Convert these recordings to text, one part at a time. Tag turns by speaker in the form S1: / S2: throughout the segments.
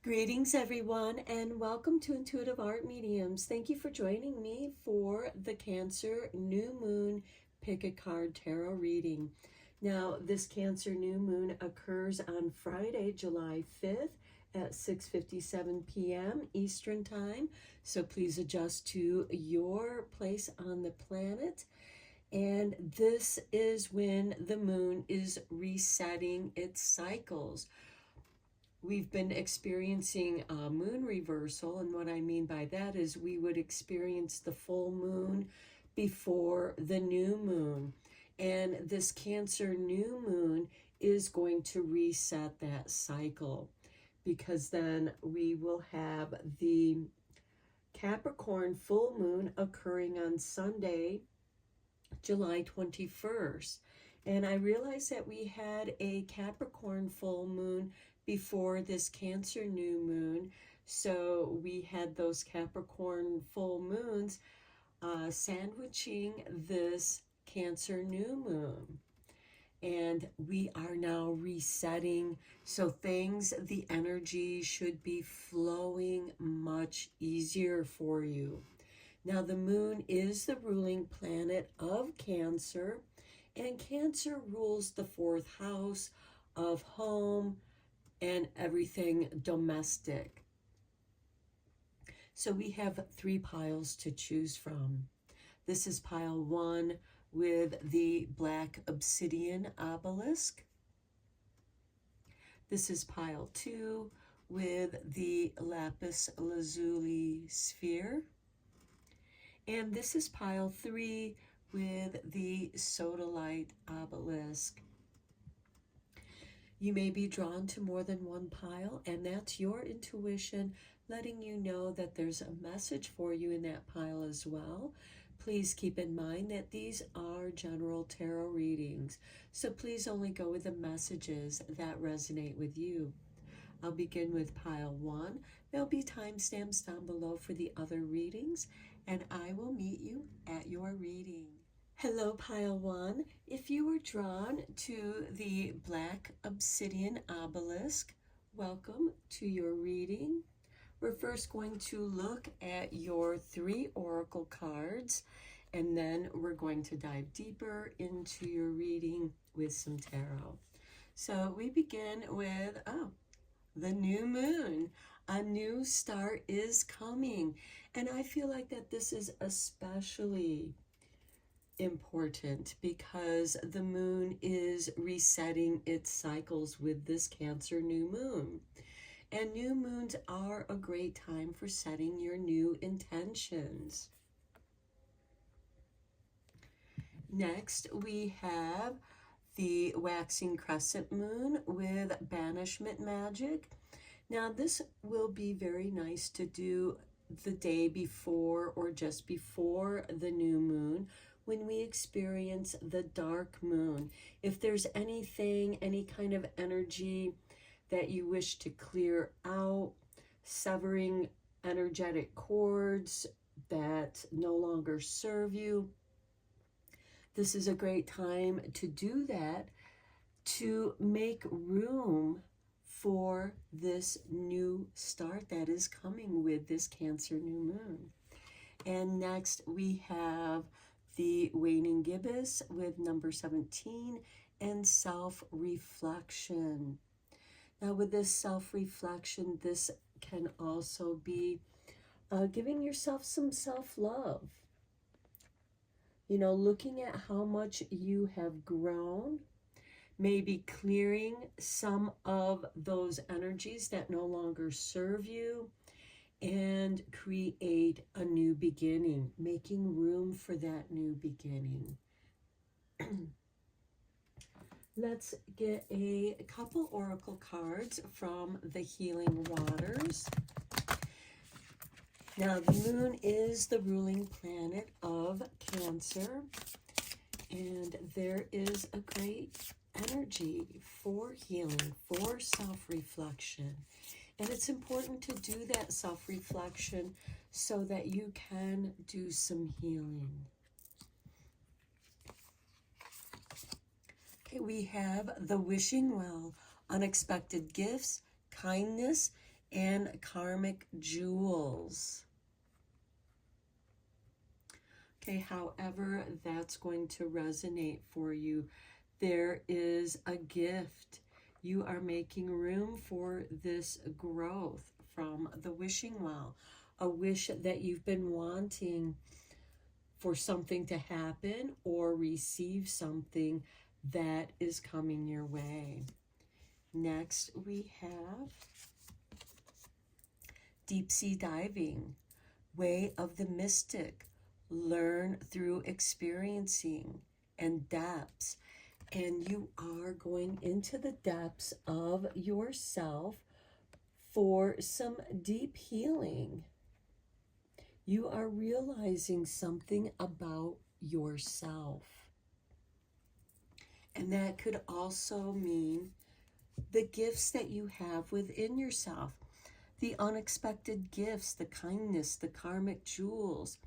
S1: Greetings, everyone, and welcome to Intuitive Art Mediums. Thank you for joining me for the Cancer New Moon Pick a Card Tarot reading. Now, this Cancer New Moon occurs on Friday, July 5th at 6:57 p.m. Eastern Time, so please adjust to your place on the planet. And this is when the moon is resetting its cycles. We've been experiencing a moon reversal, and what I mean by that is we would experience the full moon before the new moon. And this Cancer new moon is going to reset that cycle, because then we will have the Capricorn full moon occurring on Sunday, July 21st. And I realized that we had a Capricorn full moon before this Cancer new moon. So we had those Capricorn full moons sandwiching this Cancer new moon. And we are now resetting. So the energy should be flowing much easier for you. Now, the moon is the ruling planet of Cancer, and Cancer rules the fourth house of home and everything domestic. So we have three piles to choose from. This is pile 1 with the black obsidian obelisk. This is pile 2 with the lapis lazuli sphere. And this is pile 3 with the sodalite obelisk. You may be drawn to more than one pile, and that's your intuition letting you know that there's a message for you in that pile as well. Please keep in mind that these are general tarot readings, so please only go with the messages that resonate with you. I'll begin with pile 1. There'll be timestamps down below for the other readings, and I will meet you at your reading. Hello, pile 1. If you were drawn to the black obsidian obelisk, welcome to your reading. We're first going to look at your 3 oracle cards, and then we're going to dive deeper into your reading with some tarot. So we begin with, the new moon. A new start is coming, and I feel like that this is especially important because the moon is resetting its cycles with this Cancer new moon. And new moons are a great time for setting your new intentions. Next, we have the waxing crescent moon with banishment magic. Now, this will be very nice to do the day before or just before the new moon, when we experience the dark moon. If there's anything, any kind of energy that you wish to clear out, severing energetic cords that no longer serve you, this is a great time to do that, to make room for this new start that is coming with this Cancer new moon. And next we have the waning gibbous with number 17 and self-reflection. Now with this self-reflection, this can also be giving yourself some self-love. You know, looking at how much you have grown, maybe clearing some of those energies that no longer serve you, and create a new beginning, making room for that new beginning. Let's get a couple oracle cards from the Healing Waters. Now, the moon is the ruling planet of Cancer, and there is a great energy for healing, for self-reflection. And it's important to do that self-reflection so that you can do some healing. We have the wishing well, unexpected gifts, kindness, and karmic jewels. Okay, however that's going to resonate for you, there is a gift. You are making room for this growth from the wishing well, a wish that you've been wanting for something to happen or receive something that is coming your way. Next, we have deep sea diving, way of the mystic, learn through experiencing and depths. And you are going into the depths of yourself for some deep healing. You are realizing something about yourself. And that could also mean the gifts that you have within yourself, the unexpected gifts, the kindness, the karmic jewels.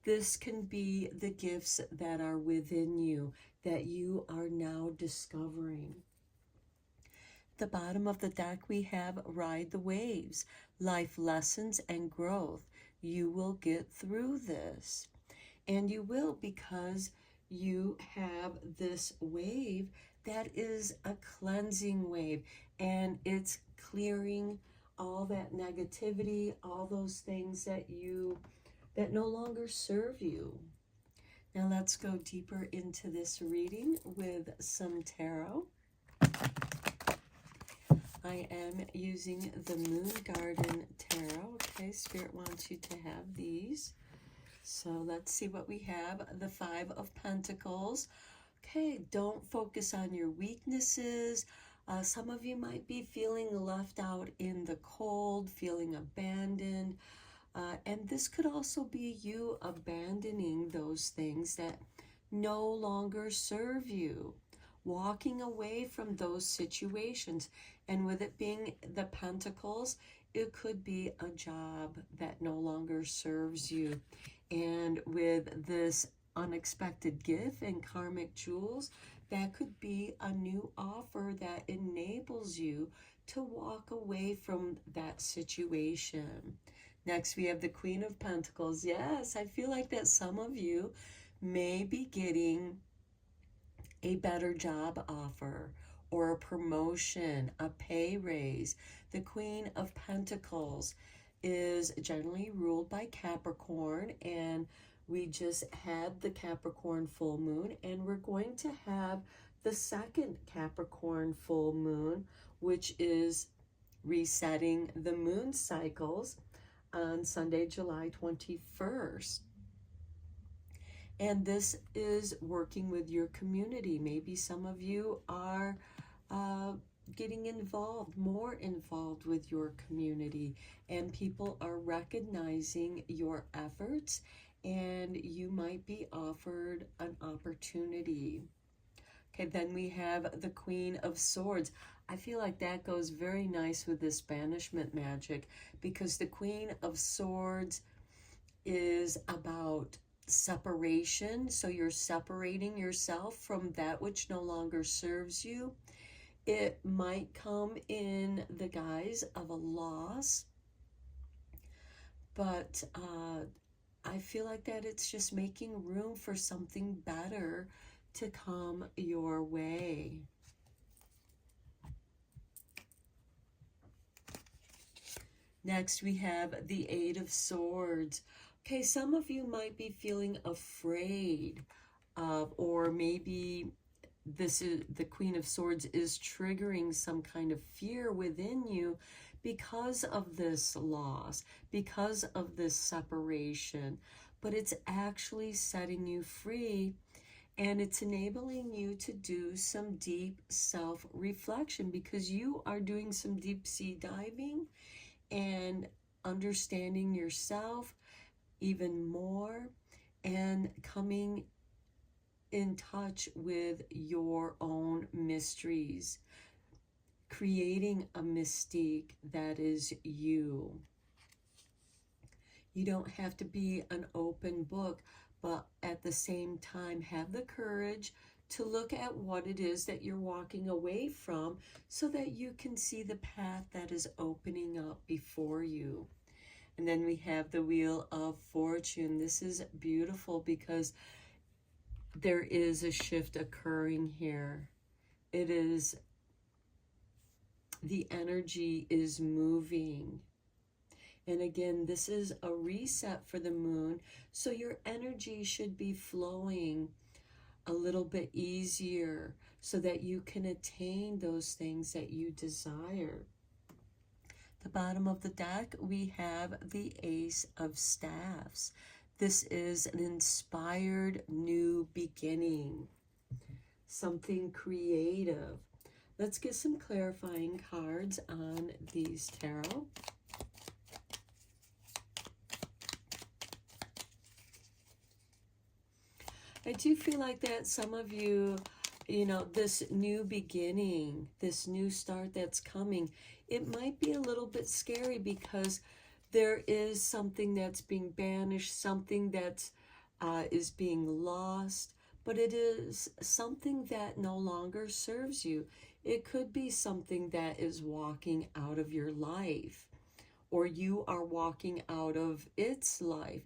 S1: This can be the gifts that are within you that you are now discovering. The bottom of the deck, we have ride the waves, life lessons and growth. You will get through this. And you will, because you have this wave that is a cleansing wave, and it's clearing all that negativity, all those things that no longer serve you. Now let's go deeper into this reading with some tarot. I am using the Moon Garden Tarot. Okay, Spirit wants you to have these. So let's see what we have. The Five of Pentacles. Okay, don't focus on your weaknesses. Some of you might be feeling left out in the cold, feeling abandoned. And this could also be you abandoning those things that no longer serve you, walking away from those situations. And with it being the Pentacles, it could be a job that no longer serves you. And with this unexpected gift and karmic jewels, that could be a new offer that enables you to walk away from that situation. Next, we have the Queen of Pentacles. Yes, I feel like that some of you may be getting a better job offer or a promotion, a pay raise. The Queen of Pentacles is generally ruled by Capricorn, and we just had the Capricorn full moon, and we're going to have the second Capricorn full moon, which is resetting the moon cycles on Sunday, July 21st. And this is working with your community. Maybe some of you are getting involved, more involved with your community, and people are recognizing your efforts, and you might be offered an opportunity. Okay, then we have the Queen of Swords. I feel like that goes very nice with this banishment magic, because the Queen of Swords is about separation. So you're separating yourself from that which no longer serves you. It might come in the guise of a loss, but I feel like that it's just making room for something better to come your way. Next, we have the Eight of Swords. Okay, some of you might be feeling afraid of, or maybe this is the Queen of Swords is triggering some kind of fear within you because of this loss, because of this separation. But it's actually setting you free, and it's enabling you to do some deep self-reflection, because you are doing some deep sea diving and understanding yourself even more, and coming in touch with your own mysteries, creating a mystique that is you. You don't have to be an open book, but at the same time have the courage to look at what it is that you're walking away from so that you can see the path that is opening up before you. And then we have the Wheel of Fortune. This is beautiful because there is a shift occurring here. It is, the energy is moving. And again, this is a reset for the moon. So your energy should be flowing a little bit easier so that you can attain those things that you desire. The bottom of the deck, we have the Ace of Staffs. This is an inspired new beginning, something creative. Let's get some clarifying cards on these tarot. I do feel like that some of you, you know, this new beginning, this new start that's coming, it might be a little bit scary because there is something that's being banished, something that is being lost, but it is something that no longer serves you. It could be something that is walking out of your life, or you are walking out of its life.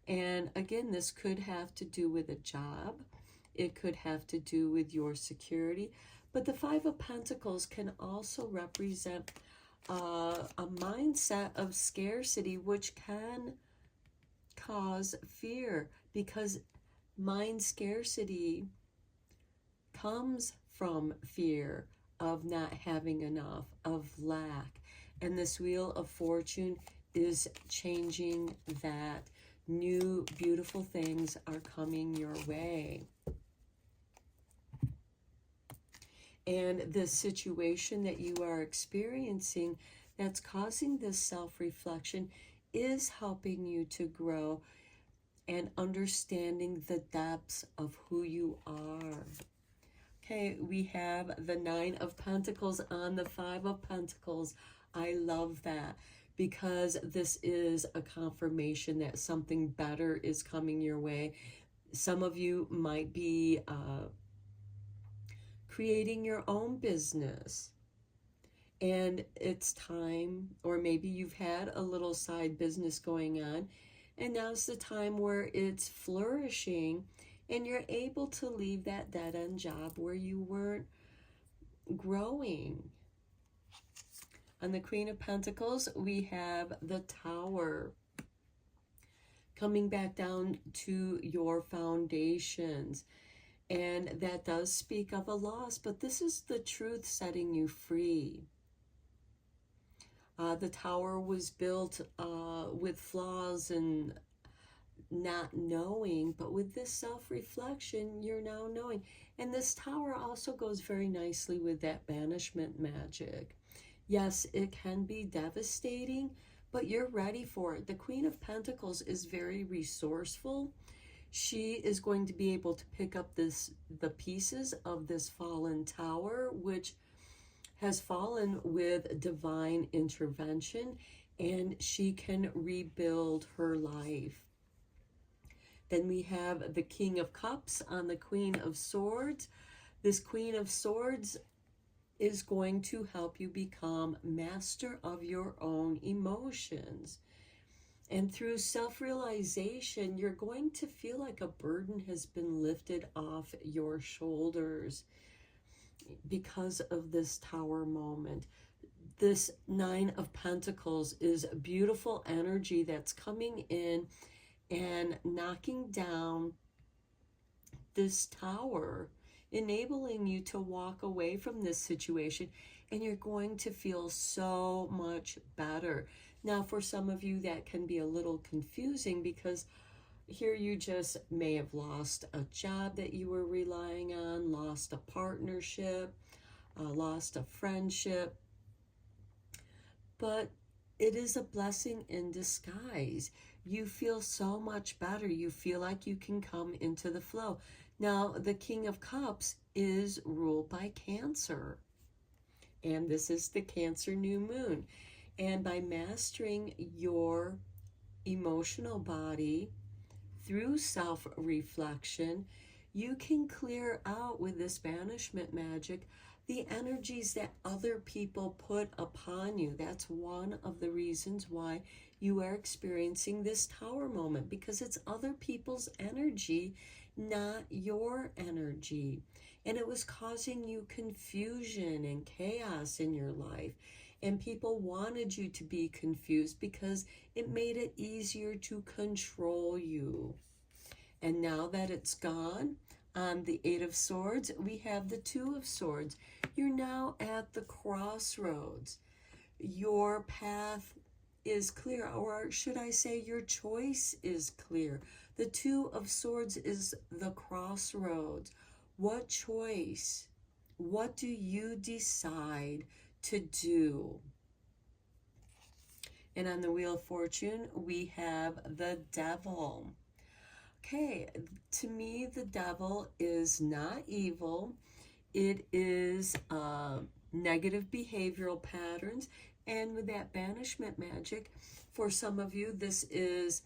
S1: And again, this could have to do with a job. It could have to do with your security. But the Five of Pentacles can also represent a mindset of scarcity, which can cause fear, because mind scarcity comes from fear of not having enough, of lack. And this Wheel of Fortune is changing that. New, beautiful things are coming your way. And the situation that you are experiencing that's causing this self-reflection is helping you to grow and understanding the depths of who you are. Okay, we have the Nine of Pentacles on the Five of Pentacles. I love that, because this is a confirmation that something better is coming your way. Some of you might be creating your own business, and it's time, or maybe you've had a little side business going on, and now's the time where it's flourishing, and you're able to leave that dead-end job where you weren't growing. On the Queen of Pentacles, we have the Tower, coming back down to your foundations. And that does speak of a loss, but this is the truth setting you free. The Tower was built with flaws and not knowing, but with this self-reflection, you're now knowing. And this Tower also goes very nicely with that banishment magic. Yes, it can be devastating, but you're ready for it. The Queen of Pentacles is very resourceful. She is going to be able to pick up the pieces of this fallen tower, which has fallen with divine intervention, and she can rebuild her life. Then we have the King of Cups on the Queen of Swords. This Queen of Swords is going to help you become master of your own emotions. And through self-realization, you're going to feel like a burden has been lifted off your shoulders because of this Tower moment. This Nine of Pentacles is a beautiful energy that's coming in and knocking down this tower, enabling you to walk away from this situation, and you're going to feel so much better. Now, for some of you, that can be a little confusing, because here you just may have lost a job that you were relying on, lost a partnership, lost a friendship, but it is a blessing in disguise. You feel so much better. You feel like you can come into the flow. Now, the King of Cups is ruled by Cancer, and this is the Cancer new moon. And by mastering your emotional body through self-reflection, you can clear out with this banishment magic the energies that other people put upon you. That's one of the reasons why you are experiencing this tower moment, because it's other people's energy, not your energy. And it was causing you confusion and chaos in your life. And people wanted you to be confused because it made it easier to control you. And now that it's gone, on the Eight of Swords, we have the Two of Swords. You're now at the crossroads. Your path is clear, or should I say your choice is clear. The Two of Swords is the crossroads. What choice? What do you decide to do? And on the Wheel of Fortune, we have the Devil. Okay, to me, the devil is not evil. It is negative behavioral patterns. And with that banishment magic, for some of you, this is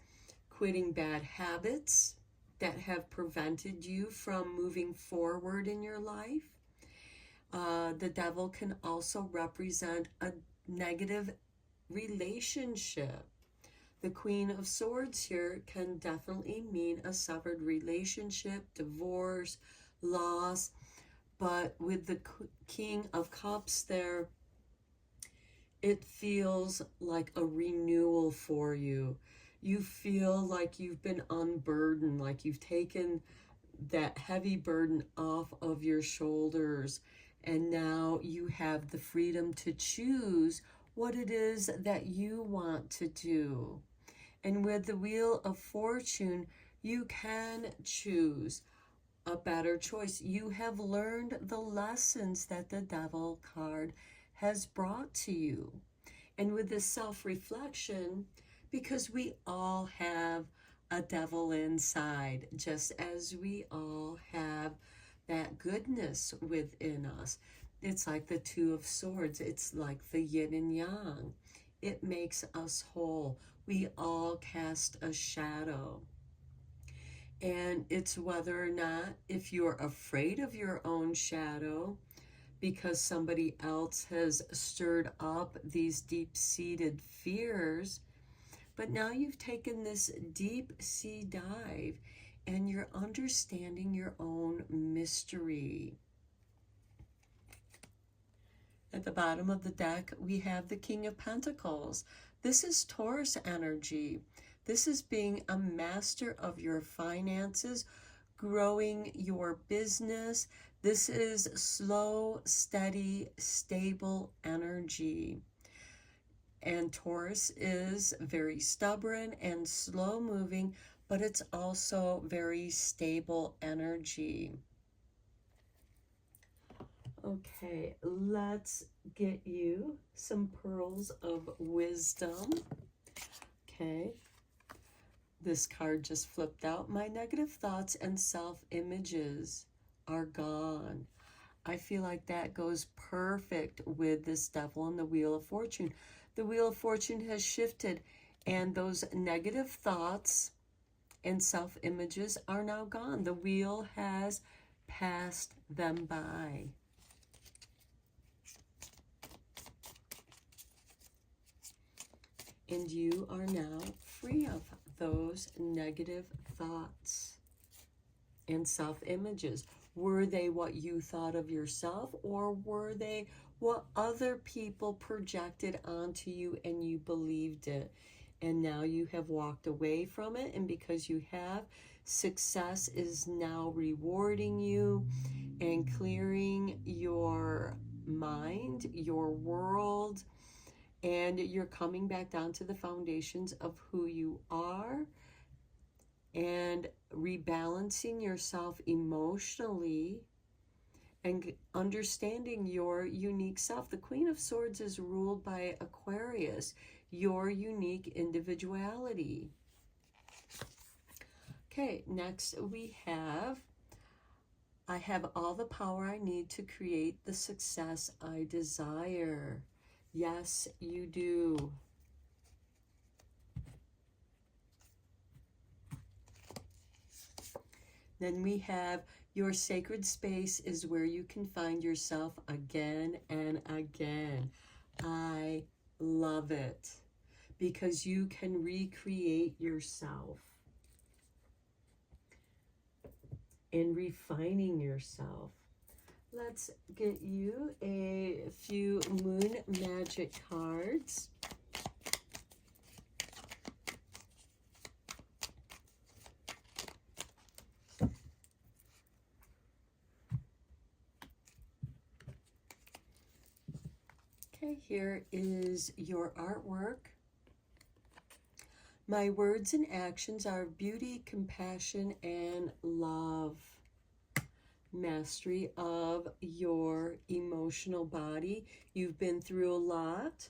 S1: quitting bad habits that have prevented you from moving forward in your life. The devil can also represent a negative relationship. The Queen of Swords here can definitely mean a severed relationship, divorce, loss. But with the King of Cups there, it feels like a renewal for you. You feel like you've been unburdened, like you've taken that heavy burden off of your shoulders. And now you have the freedom to choose what it is that you want to do. And with the Wheel of Fortune, you can choose a better choice. You have learned the lessons that the Devil card has brought to you. And with this self-reflection, because we all have a devil inside, just as we all have that goodness within us. It's like the Two of Swords. It's like the yin and yang. It makes us whole. We all cast a shadow. And it's whether or not, if you're afraid of your own shadow because somebody else has stirred up these deep-seated fears, but now you've taken this deep sea dive and you're understanding your own mystery. At the bottom of the deck, we have the King of Pentacles. This is Taurus energy. This is being a master of your finances, growing your business. This is slow, steady, stable energy. And Taurus is very stubborn and slow moving, but it's also very stable energy. Okay, let's get you some pearls of wisdom. Okay, this card just flipped out. My negative thoughts and self-images are gone. I feel like that goes perfect with this Devil and the Wheel of Fortune. The Wheel of Fortune has shifted, and those negative thoughts and self-images are now gone. The wheel has passed them by. And you are now free of those negative thoughts and self-images. Were they what you thought of yourself, or were they what other people projected onto you and you believed it? And now you have walked away from it, and because you have, success is now rewarding you and clearing your mind, your world, and you're coming back down to the foundations of who you are and rebalancing yourself emotionally and understanding your unique self. The Queen of Swords is ruled by Aquarius, your unique individuality. Okay, next we have, I have all the power I need to create the success I desire. Yes, you do. Then we have your sacred space is where you can find yourself again and again. I love it because you can recreate yourself and refining yourself. Let's get you a few moon magic cards. Okay, here is your artwork. My words and actions are beauty, compassion, and love. Mastery of your emotional body. You've been through a lot,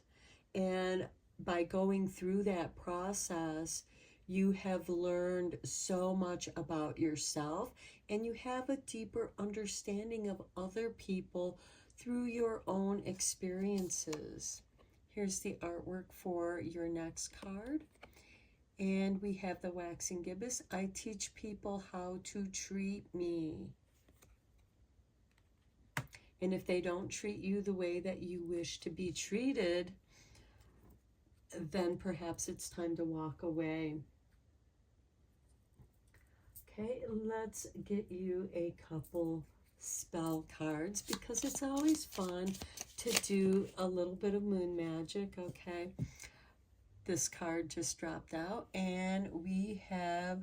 S1: and by going through that process, you have learned so much about yourself, and you have a deeper understanding of other people through your own experiences. Here's the artwork for your next card. And we have the waxing gibbous. I teach people how to treat me. And if they don't treat you the way that you wish to be treated, then perhaps it's time to walk away. Okay, let's get you a couple spell cards because it's always fun to do a little bit of moon magic, okay? This card just dropped out, and we have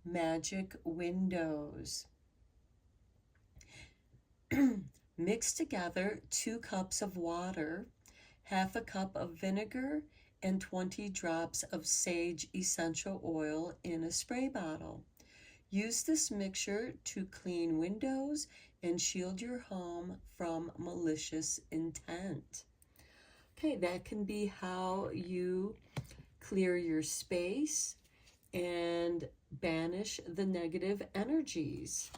S1: magic windows. Mix together 2 cups of water, half a cup of vinegar, and 20 drops of sage essential oil in a spray bottle. Use this mixture to clean windows and shield your home from malicious intent. Okay, that can be how you clear your space and banish the negative energies.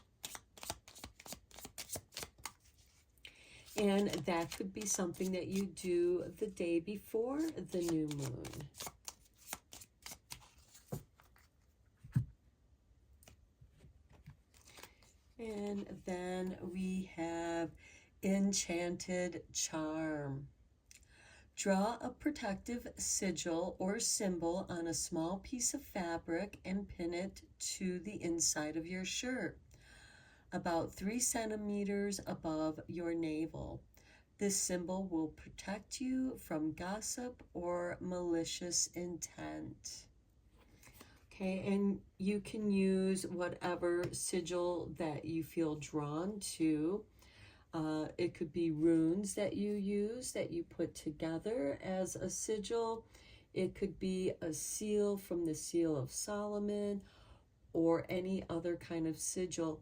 S1: And that could be something that you do the day before the new moon. And then we have Enchanted Charm. Draw a protective sigil or symbol on a small piece of fabric and pin it to the inside of your shirt, about 3 centimeters above your navel. This symbol will protect you from gossip or malicious intent. Okay, and you can use whatever sigil that you feel drawn to. It could be runes that you use, that you put together as a sigil. It could be a seal from the Seal of Solomon, or any other kind of sigil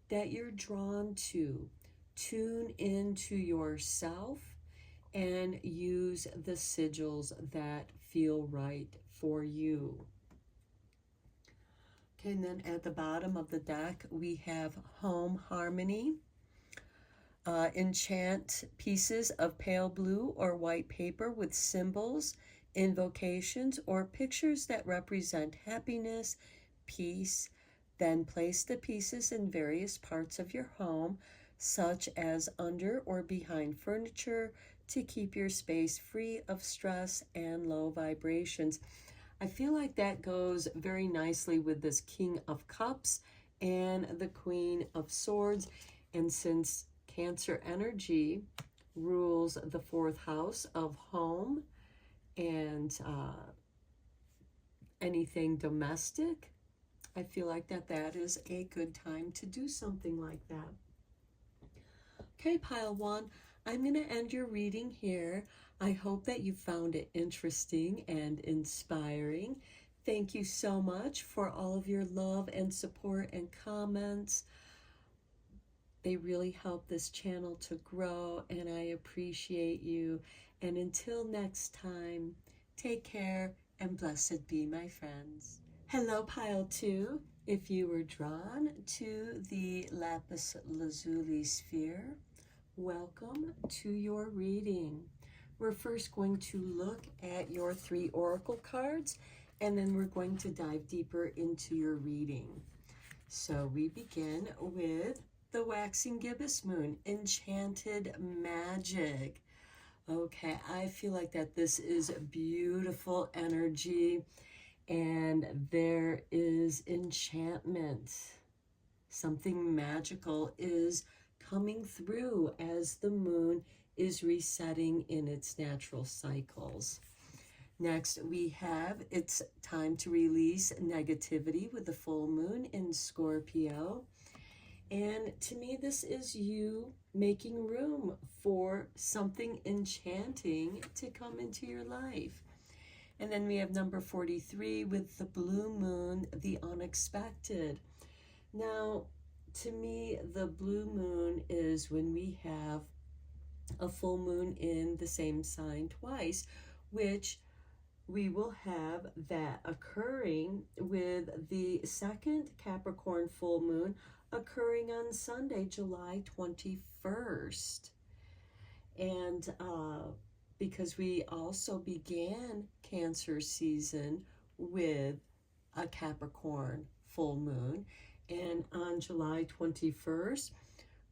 S1: that you're drawn to. Tune into yourself and use the sigils that feel right for you. Okay, and then at the bottom of the deck, we have Home Harmony. Enchant pieces of pale blue or white paper with symbols, invocations, or pictures that represent happiness, peace. Then place the pieces in various parts of your home, such as under or behind furniture, to keep your space free of stress and low vibrations. I feel like that goes very nicely with this King of Cups and the Queen of Swords. And since Cancer energy rules the 4th house of home and anything domestic, I feel like that is a good time to do something like that. Okay, pile 1, I'm going to end your reading here. I hope that you found it interesting and inspiring. Thank you so much for all of your love and support and comments. They really help this channel to grow, and I appreciate you. And until next time, take care and blessed be, my friends. Hello, pile 2. If you were drawn to the lapis lazuli sphere, welcome to your reading. We're first going to look at your 3 oracle cards, and then we're going to dive deeper into your reading. So we begin with the waxing gibbous moon, enchanted magic. Okay, I feel like that this is beautiful energy and there is enchantment. Something magical is coming through as the moon is resetting in its natural cycles. Next, we have it's time to release negativity with the full moon in Scorpio. And to me, this is you making room for something enchanting to come into your life. And then we have number 43 with the blue moon, the unexpected. Now, to me, the blue moon is when we have a full moon in the same sign twice, which we will have that occurring with the second Capricorn full moon occurring on Sunday, July 21st. And because we also began Cancer season with a Capricorn full moon, and on July 21st,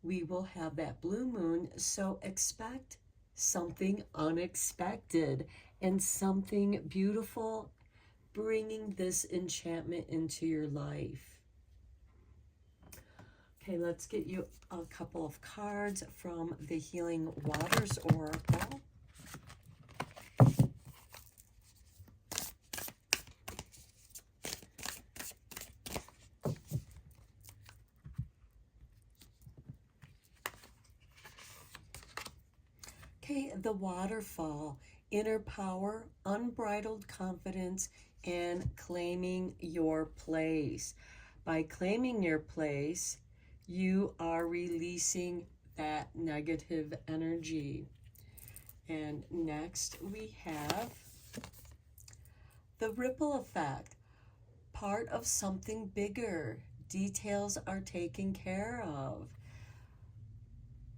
S1: we will have that blue moon. So expect something unexpected and something beautiful bringing this enchantment into your life. Okay, let's get you a couple of cards from the Healing Waters Oracle. Okay, the waterfall, inner power, unbridled confidence, and claiming your place. By claiming your place, you are releasing that negative energy. And next we have the ripple effect, part of something bigger. Details are taken care of.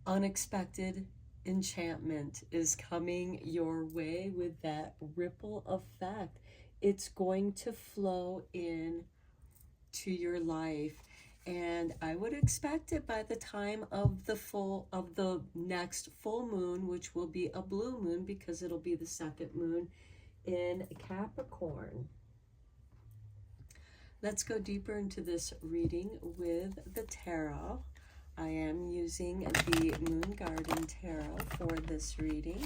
S1: Unexpected enchantment is coming your way with that ripple effect. It's going to flow in to your life, and I would expect it by the time of the next full moon, which will be a blue moon because it'll be the second moon in Capricorn. Let's go deeper into this reading with the tarot. I am using the Moon Garden Tarot for this reading.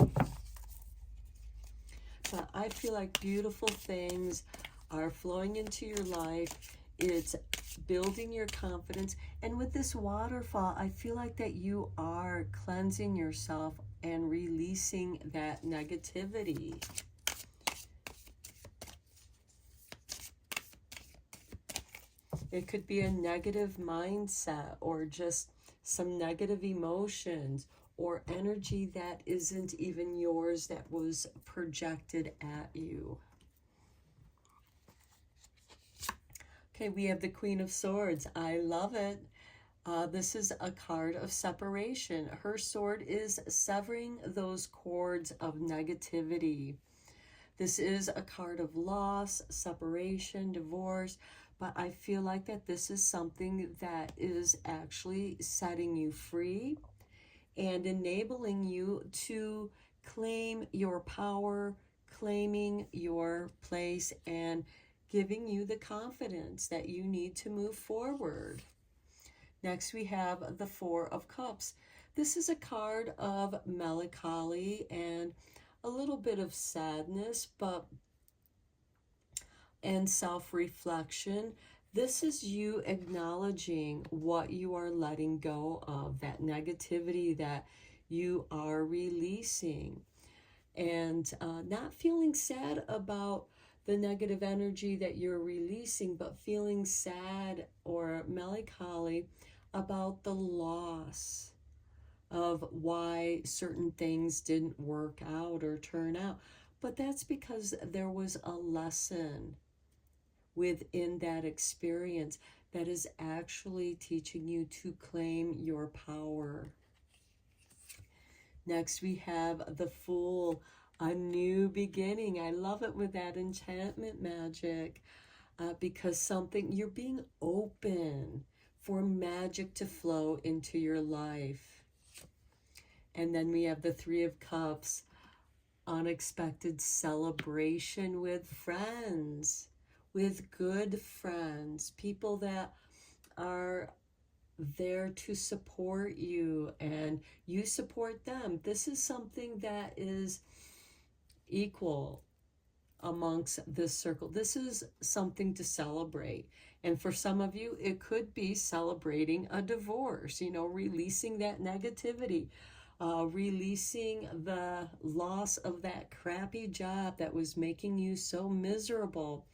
S1: But I feel like beautiful things are flowing into your life. It's building your confidence. And with this waterfall, I feel like that you are cleansing yourself and releasing that negativity. It could be a negative mindset or just some negative emotions or energy that isn't even yours that was projected at you. Okay, we have the Queen of Swords. I love it. This is a card of separation. Her sword is severing those cords of negativity. This is a card of loss, separation, divorce, but I feel like that this is something that is actually setting you free and enabling you to claim your power, claiming your place, and giving you the confidence that you need to move forward. Next, we have the Four of Cups. This is a card of melancholy and a little bit of sadness, and self-reflection. This is you acknowledging what you are letting go of, that negativity that you are releasing, and not feeling sad about the negative energy that you're releasing, but feeling sad or melancholy about the loss of why certain things didn't work out or turn out. But that's because there was a lesson within that experience that is actually teaching you to claim your power. Next, we have the Fool, a new beginning. I love it with that enchantment magic. because you're being open for magic to flow into your life. And then we have the Three of Cups, unexpected celebration with friends, with good friends, people that are there to support you and you support them. This is something that is equal amongst this circle. This is something to celebrate. And for some of you, it could be celebrating a divorce, releasing that negativity, releasing the loss of that crappy job that was making you so miserable.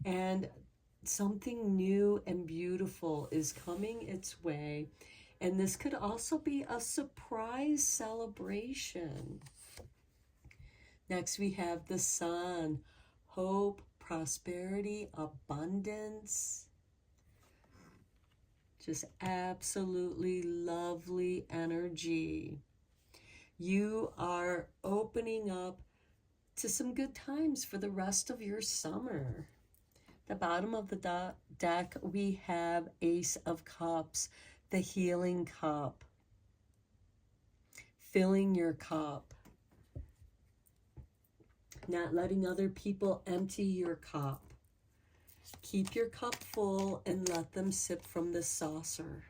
S1: And something new and beautiful is coming its way. And this could also be a surprise celebration. Next, we have the Sun, hope, prosperity, abundance. Just absolutely lovely energy. You are opening up to some good times for the rest of your summer. The bottom of the deck, we have Ace of Cups, the healing cup, filling your cup, not letting other people empty your cup. Keep your cup full and let them sip from the saucer.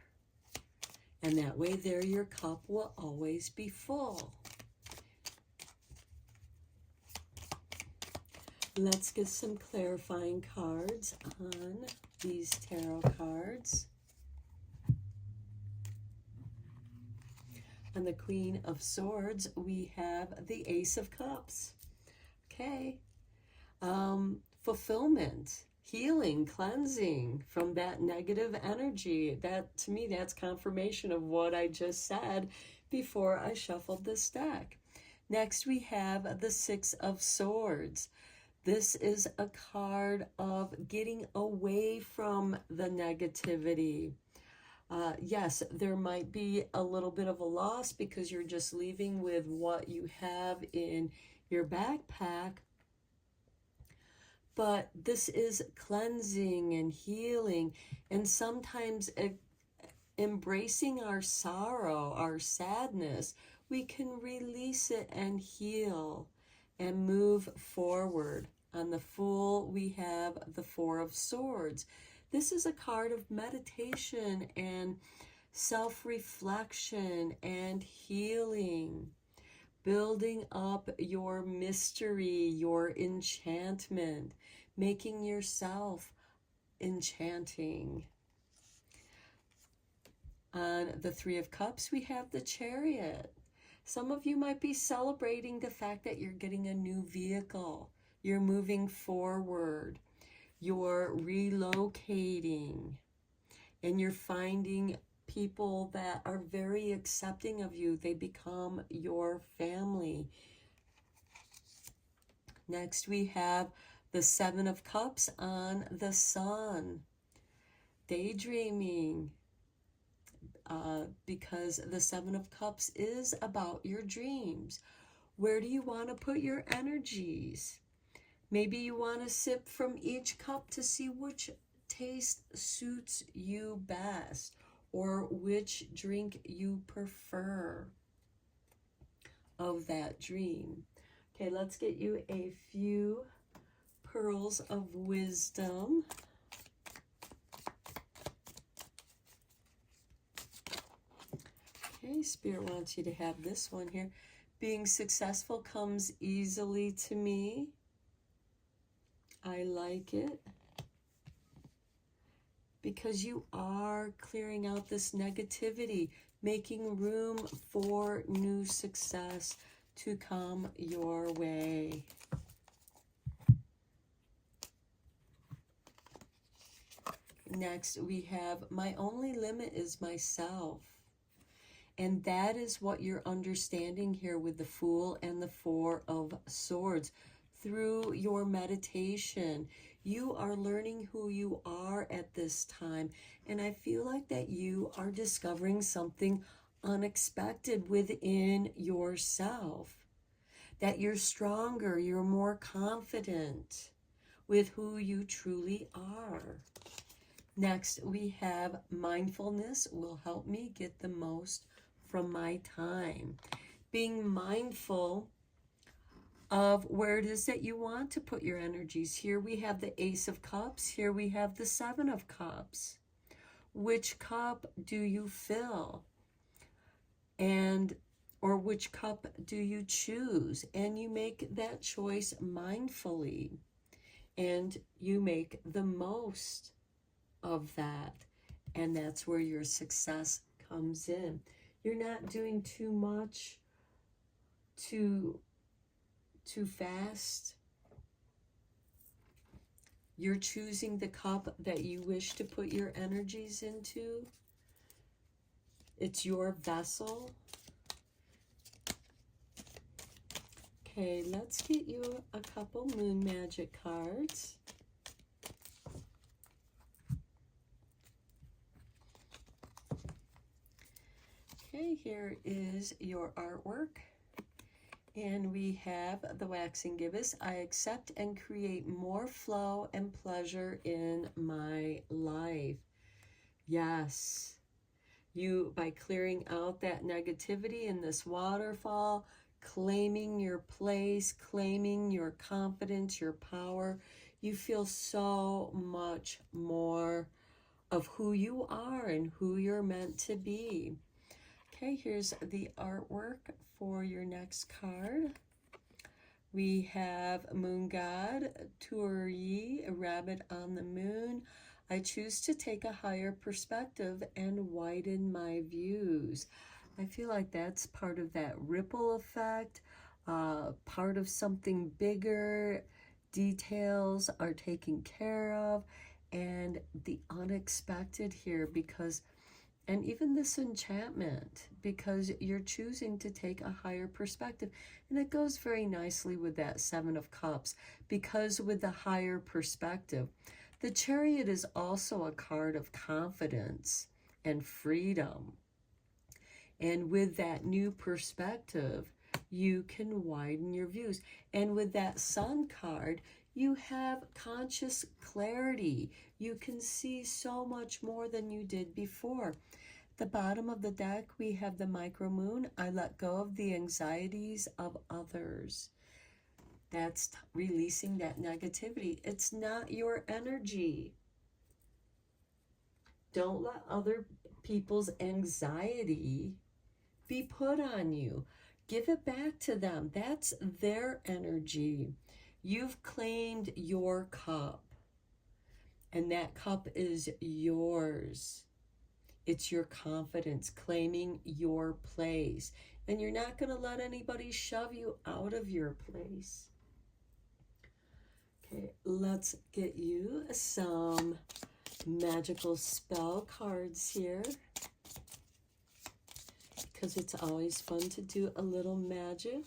S1: And that way there your cup will always be full. Let's get some clarifying cards on these tarot cards. On the Queen of Swords, we have the Ace of Cups. Okay. Fulfillment, healing, cleansing from that negative energy. That, to me, that's confirmation of what I just said before I shuffled this deck. Next, we have the Six of Swords. This is a card of getting away from the negativity. Yes, there might be a little bit of a loss because you're just leaving with what you have in your backpack. But this is cleansing and healing, and sometimes embracing our sorrow, our sadness. We can release it and heal and move forward. On the Fool, we have the Four of Swords. This is a card of meditation and self-reflection and healing, building up your mystery, your enchantment, making yourself enchanting. On the Three of Cups, we have the Chariot. Some of you might be celebrating the fact that you're getting a new vehicle. You're moving forward. You're relocating. And you're finding people that are very accepting of you. They become your family. Next, we have the Seven of Cups on the Sun. Daydreaming. Because the Seven of Cups is about your dreams. Where do you want to put your energies? Maybe you want to sip from each cup to see which taste suits you best, or which drink you prefer of that dream. Okay, let's get you a few pearls of wisdom. Okay, Spirit wants you to have this one here. Being successful comes easily to me. I like it. Because you are clearing out this negativity, making room for new success to come your way. Next, we have my only limit is myself. And that is what you're understanding here with the Fool and the Four of Swords. Through your meditation, you are learning who you are at this time. And I feel like that you are discovering something unexpected within yourself. That you're stronger, you're more confident. with who you truly are. Next, we have mindfulness will help me get the most from my time. Being mindful of where it is that you want to put your energies. Here we have the Ace of Cups. Here we have the Seven of Cups. Which cup do you fill? Or which cup do you choose? And you make that choice mindfully. And you make the most of that. And that's where your success comes in. You're not doing too much too fast. You're choosing the cup that you wish to put your energies into. It's your vessel. Okay, let's get you a couple Moon Magic cards. Okay, here is your artwork. And we have the waxing gibbous. I accept and create more flow and pleasure in my life. Yes. You, by clearing out that negativity in this waterfall, claiming your place, claiming your confidence, your power, you feel so much more of who you are and who you're meant to be. Okay, here's the artwork for your next card. We have Moon God, Turi, a rabbit on the moon. I choose to take a higher perspective and widen my views. I feel like that's part of that ripple effect, part of something bigger. Details are taken care of, and the unexpected here, because and even this enchantment, because you're choosing to take a higher perspective. And it goes very nicely with that Seven of Cups, because with the higher perspective, the Chariot is also a card of confidence and freedom. And with that new perspective, you can widen your views. And with that Sun card, you have conscious clarity. You can see so much more than you did before. The bottom of the deck, we have the micro moon. I let go of the anxieties of others. That's releasing that negativity. It's not your energy. Don't let other people's anxiety be put on you. Give it back to them. That's their energy. You've claimed your cup, and that cup is yours. It's your confidence, claiming your place. And you're not going to let anybody shove you out of your place. Okay, let's get you some magical spell cards here, because it's always fun to do a little magic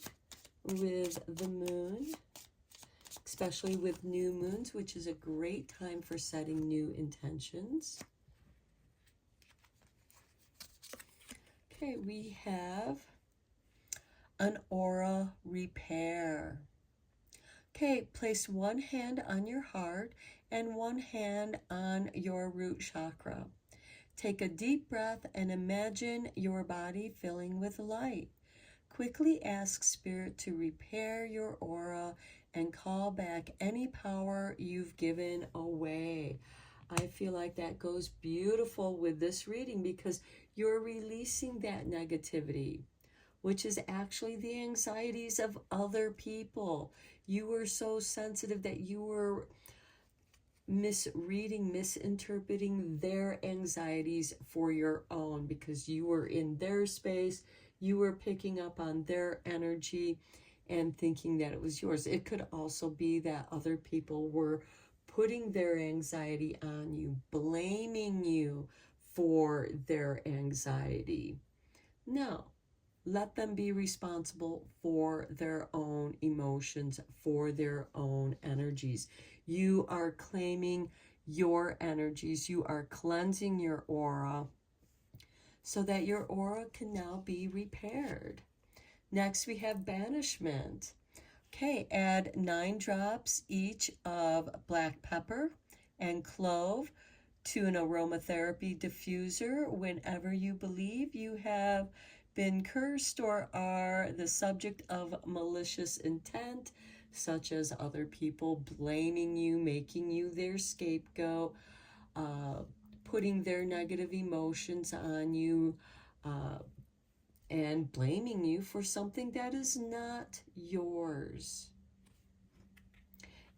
S1: with the moon, especially with new moons, which is a great time for setting new intentions. Okay, we have an aura repair. Okay, place one hand on your heart and one hand on your root chakra. Take a deep breath and imagine your body filling with light. Quickly ask Spirit to repair your aura and call back any power you've given away. I feel like that goes beautiful with this reading, because you're releasing that negativity, which is actually the anxieties of other people. You were so sensitive that you were misreading, misinterpreting their anxieties for your own, because you were in their space, you were picking up on their energy and thinking that it was yours. It could also be that other people were putting their anxiety on you, blaming you for their anxiety. No, let them be responsible for their own emotions, for their own energies. You are claiming your energies. You are cleansing your aura so that your aura can now be repaired. Next, we have banishment. Okay, add 9 drops each of black pepper and clove to an aromatherapy diffuser whenever you believe you have been cursed or are the subject of malicious intent, such as other people blaming you, making you their scapegoat, putting their negative emotions on you, and blaming you for something that is not yours.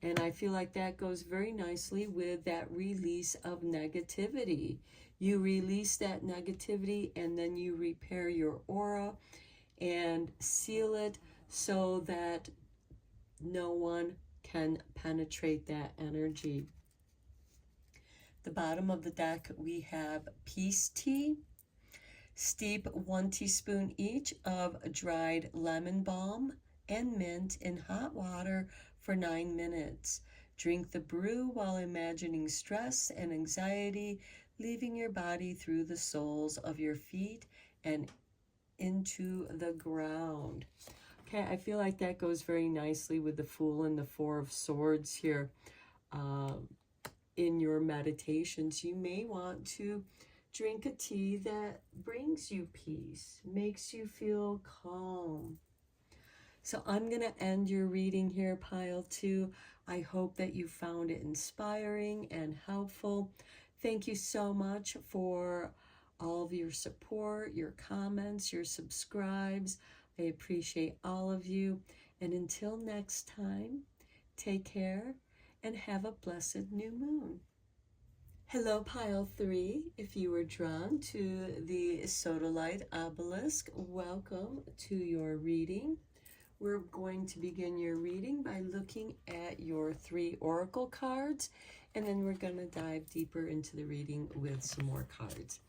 S1: And I feel like that goes very nicely with that release of negativity. You release that negativity and then you repair your aura and seal it so that no one can penetrate that energy. The bottom of the deck, we have peace tea. Steep 1 teaspoon each of dried lemon balm and mint in hot water for 9 minutes. Drink the brew while imagining stress and anxiety leaving your body through the soles of your feet and into the ground. Okay, I feel like that goes very nicely with the Fool and the Four of Swords here. In your meditations, you may want to drink a tea that brings you peace, makes you feel calm. So I'm going to end your reading here, Pile 2. I hope that you found it inspiring and helpful. Thank you so much for all of your support, your comments, your subscribes. I appreciate all of you. And until next time, take care and have a blessed new moon. Hello, Pile 3. If you were drawn to the Sodalite obelisk, welcome to your reading. We're going to begin your reading by looking at your 3 oracle cards, and then we're going to dive deeper into the reading with some more cards.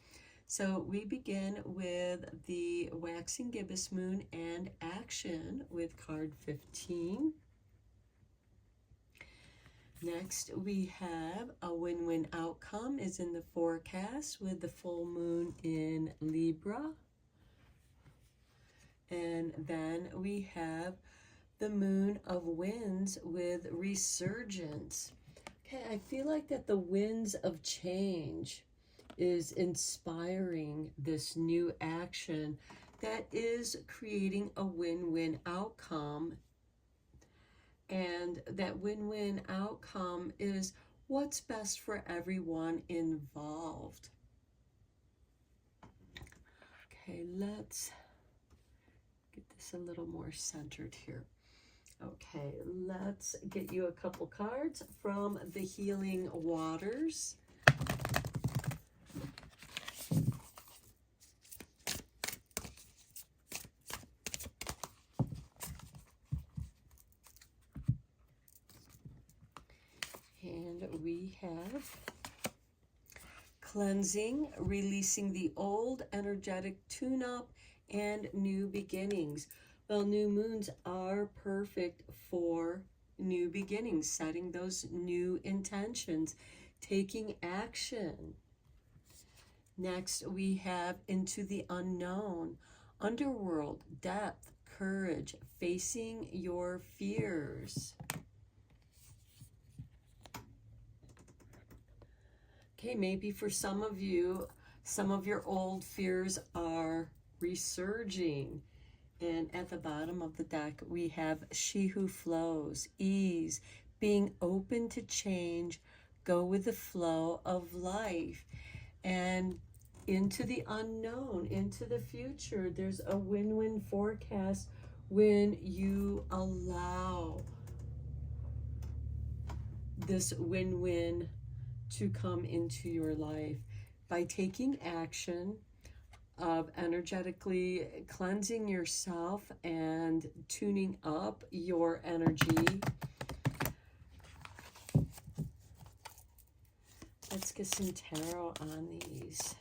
S1: So we begin with the waxing gibbous moon and action with card 15. Next, we have a win-win outcome is in the forecast with the full moon in Libra. And then we have the moon of winds with resurgence. Okay, I feel like that the winds of change is inspiring this new action that is creating a win-win outcome. And that win-win outcome is what's best for everyone involved. Okay, let's get this a little more centered here. Okay, let's get you a couple cards from the Healing Waters. And we have cleansing, releasing the old, energetic tune-up, and new beginnings. Well, new moons are perfect for new beginnings, setting those new intentions, taking action. Next, we have into the unknown, underworld, depth, courage, facing your fears. Okay, maybe for some of you, some of your old fears are resurging. And at the bottom of the deck, we have She Who Flows, ease, being open to change, go with the flow of life. And into the unknown, into the future, there's a win-win forecast when you allow this win-win to come into your life by taking action of energetically cleansing yourself and tuning up your energy. Let's get some tarot on these.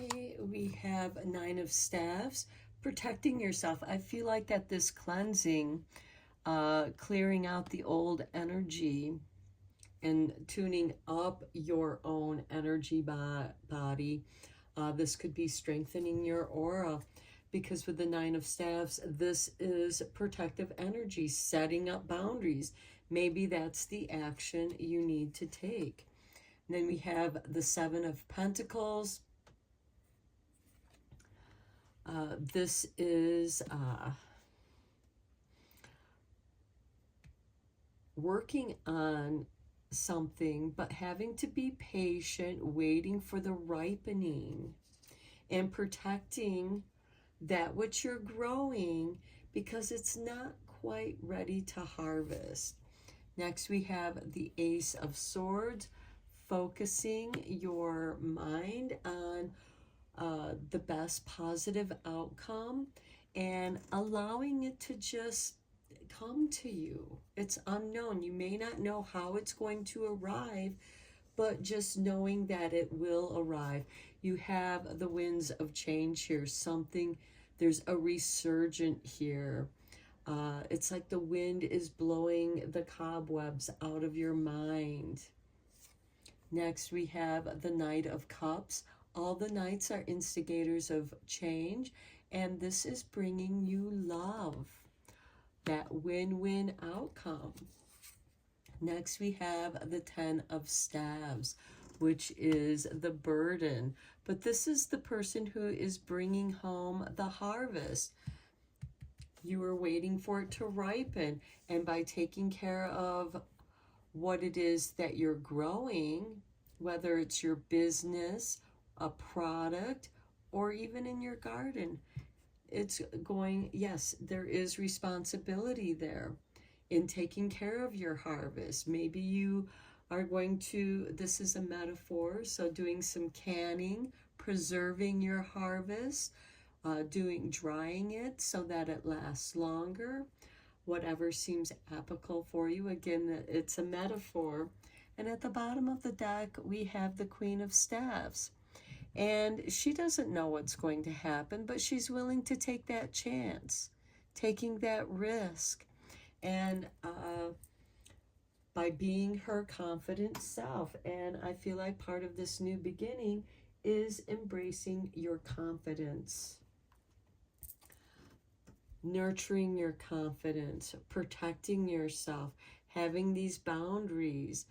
S1: Okay, we have 9 of Staves, protecting yourself. I feel like that this cleansing, clearing out the old energy and tuning up your own energy body. This could be strengthening your aura, because with the Nine of Staves, this is protective energy, setting up boundaries. Maybe that's the action you need to take. And then we have the Seven of Pentacles. This is working on something, but having to be patient, waiting for the ripening, and protecting that which you're growing, because it's not quite ready to harvest. Next, we have the Ace of Swords, focusing your mind on the best positive outcome and allowing it to just come to you. It's unknown. You may not know how it's going to arrive, but just knowing that it will arrive. You have the winds of change here. There's a resurgent here. It's like the wind is blowing the cobwebs out of your mind. Next, we have the Knight of Cups. All the knights are instigators of change, and this is bringing you love, that win-win outcome. Next, we have the Ten of Staves, which is the burden. But this is the person who is bringing home the harvest. You are waiting for it to ripen, and by taking care of what it is that you're growing, whether it's your business, a product, or even in your garden, it's going, yes, there is responsibility there in taking care of your harvest. Maybe you are going to, this is a metaphor, so doing some canning, preserving your harvest, drying it so that it lasts longer, whatever seems applicable for you. Again, it's a metaphor. And at the bottom of the deck, we have the Queen of Staves. And she doesn't know what's going to happen, but she's willing to take that chance, taking that risk. And by being her confident self. And I feel like part of this new beginning is embracing your confidence, nurturing your confidence, protecting yourself, having these boundaries.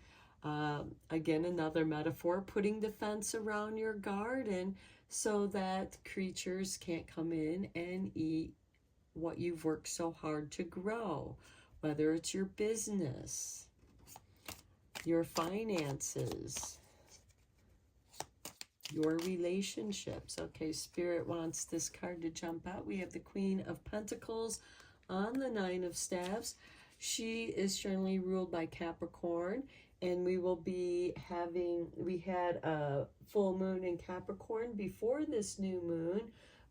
S1: Again, another metaphor, putting the fence around your garden so that creatures can't come in and eat what you've worked so hard to grow, whether it's your business, your finances, your relationships. Okay, Spirit wants this card to jump out. We have the Queen of Pentacles on the Nine of Staves. She is generally ruled by Capricorn, and we will be we had a full moon in Capricorn before this new moon,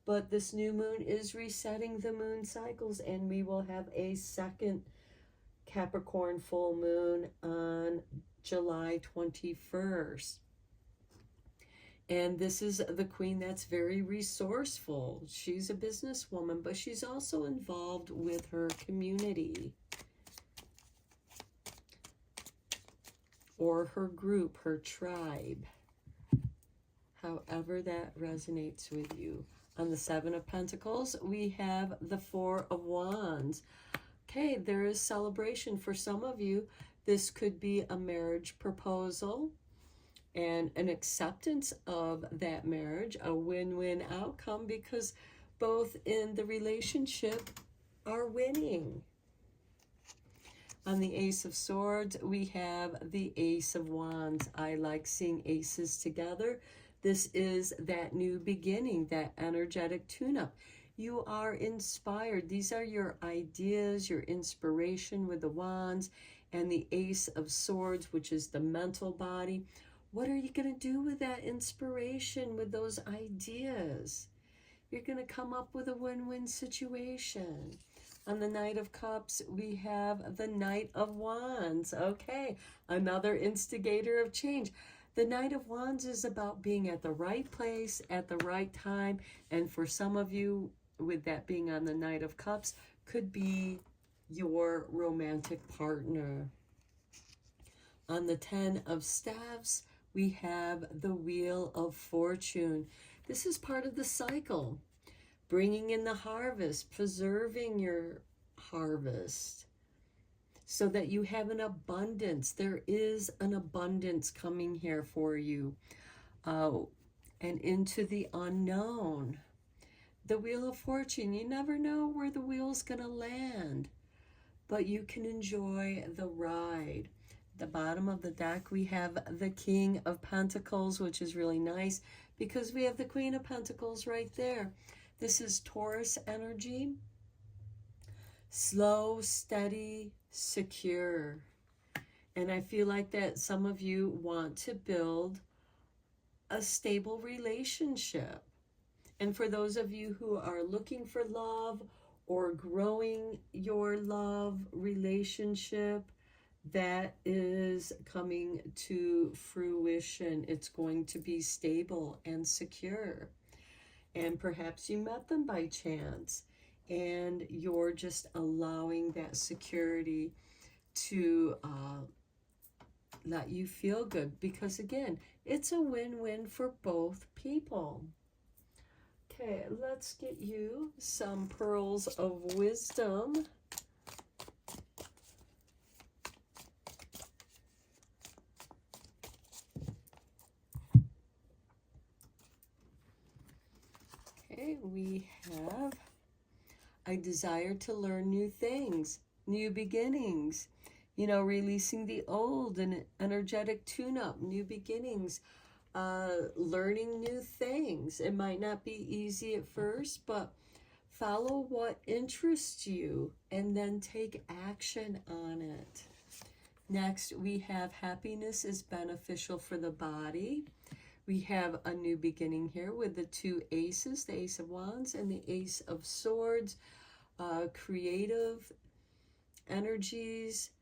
S1: but this new moon is resetting the moon cycles, and we will have a second Capricorn full moon on July 21st. And this is the queen that's very resourceful. She's a businesswoman, but she's also involved with her community or her group, her tribe, however that resonates with you. On the Seven of Pentacles, we have the Four of Wands. Okay, there is celebration for some of you. This could be a marriage proposal and an acceptance of that marriage, a win-win outcome, because both in the relationship are winning. On the Ace of Swords, we have the Ace of Wands. I like seeing aces together. This is that new beginning, that energetic tune-up. You are inspired. These are your ideas, your inspiration with the wands, and the Ace of Swords, which is the mental body. What are you going to do with that inspiration, with those ideas? You're going to come up with a win-win situation. On the Knight of Cups, we have the Knight of Wands. Okay, another instigator of change. The Knight of Wands is about being at the right place at the right time. And for some of you, with that being on the Knight of Cups, could be your romantic partner. On the 10 of Staves, we have the Wheel of Fortune. This is part of the cycle, bringing in the harvest, preserving your harvest so that you have an abundance. There is an abundance coming here for you. And into the unknown. The Wheel of Fortune, you never know where the wheel's going to land, but you can enjoy the ride. The bottom of the deck, we have the King of Pentacles, which is really nice because we have the Queen of Pentacles right there. This is Taurus energy. Slow, steady, secure. And I feel like that some of you want to build a stable relationship. And for those of you who are looking for love or growing your love relationship, that is coming to fruition. It's going to be stable and secure. And perhaps you met them by chance and you're just allowing that security to let you feel good, because again, it's a win-win for both people. Okay, let's get you some pearls of wisdom. Okay, we have, I desire to learn new things, new beginnings, you know, releasing the old, and energetic tune-up, new beginnings, learning new things. It might not be easy at first, but follow what interests you and then take action on it. Next, we have happiness is beneficial for the body. We have a new beginning here with the two aces, the Ace of Wands and the Ace of Swords, creative energies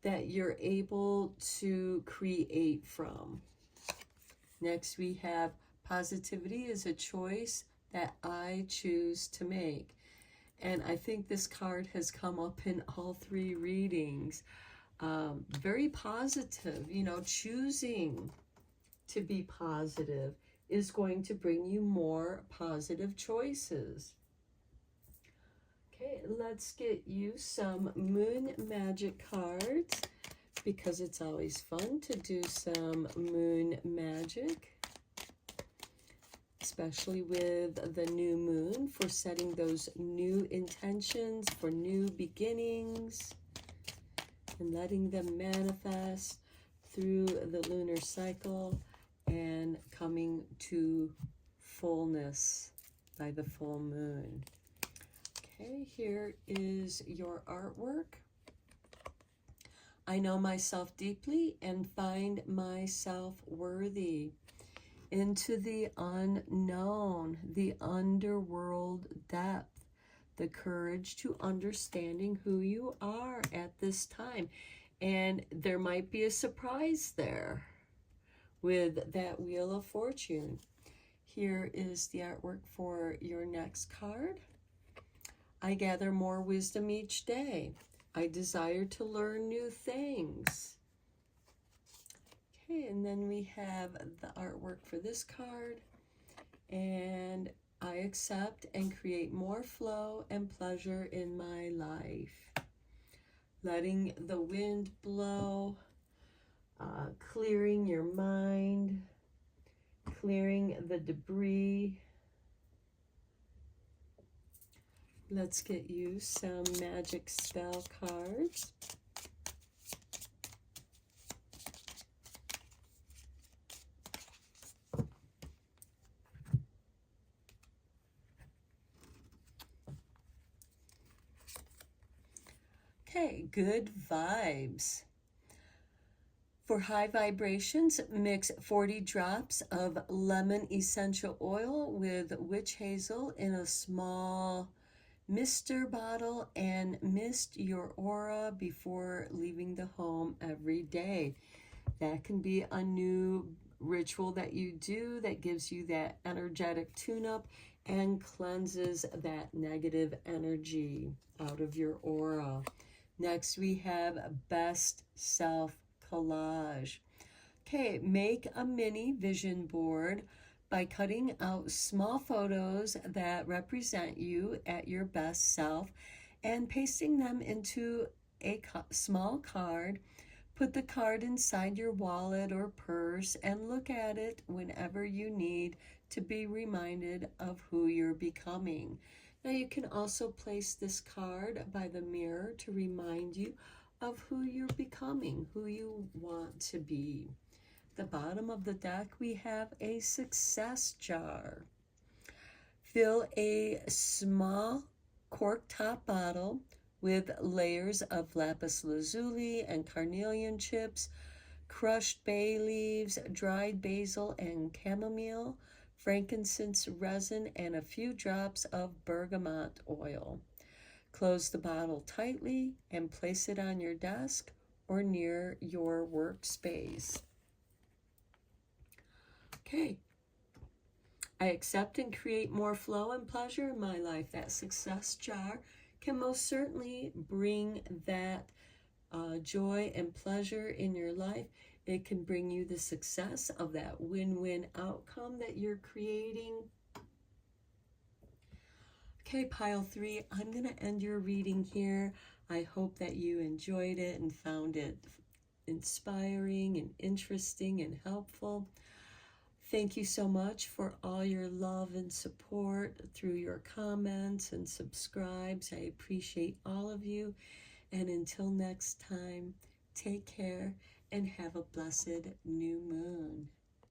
S1: that you're able to create from. Next, we have positivity is a choice that I choose to make. And I think this card has come up in all three readings. Very positive, you know, choosing to be positive is going to bring you more positive choices. Okay, let's get you some moon magic cards, because it's always fun to do some moon magic, especially with the new moon, for setting those new intentions for new beginnings and letting them manifest through the lunar cycle and coming to fullness by the full moon. Okay, here is your artwork. I know myself deeply and find myself worthy. Into the unknown, the underworld depth, the courage to understanding who you are at this time. And there might be a surprise there with that Wheel of Fortune. Here is the artwork for your next card. I gather more wisdom each day. I desire to learn new things. Okay, and then we have the artwork for this card. And I accept and create more flow and pleasure in my life. Letting the wind blow, clearing your mind, clearing the debris. Let's get you some magic spell cards. Okay, good vibes. For high vibrations, mix 40 drops of lemon essential oil with witch hazel in a small mister bottle and mist your aura before leaving the home every day. That can be a new ritual that you do that gives you that energetic tune-up and cleanses that negative energy out of your aura. Next, we have Best Self collage. Okay, make a mini vision board by cutting out small photos that represent you at your best self and pasting them into a small card. Put the card inside your wallet or purse and look at it whenever you need to be reminded of who you're becoming. Now you can also place this card by the mirror to remind you of who you're becoming, who you want to be. The bottom of the deck, we have a success jar. Fill a small cork top bottle with layers of lapis lazuli and carnelian chips, crushed bay leaves, dried basil and chamomile, frankincense resin, and a few drops of bergamot oil. Close the bottle tightly and place it on your desk or near your workspace. Okay. I accept and create more flow and pleasure in my life. That success jar can most certainly bring that joy and pleasure in your life. It can bring you the success of that win-win outcome that you're creating. Okay, pile 3, I'm going to end your reading here. I hope that you enjoyed it and found it inspiring and interesting and helpful. Thank you so much for all your love and support through your comments and subscribes. I appreciate all of you. And until next time, take care and have a blessed new moon.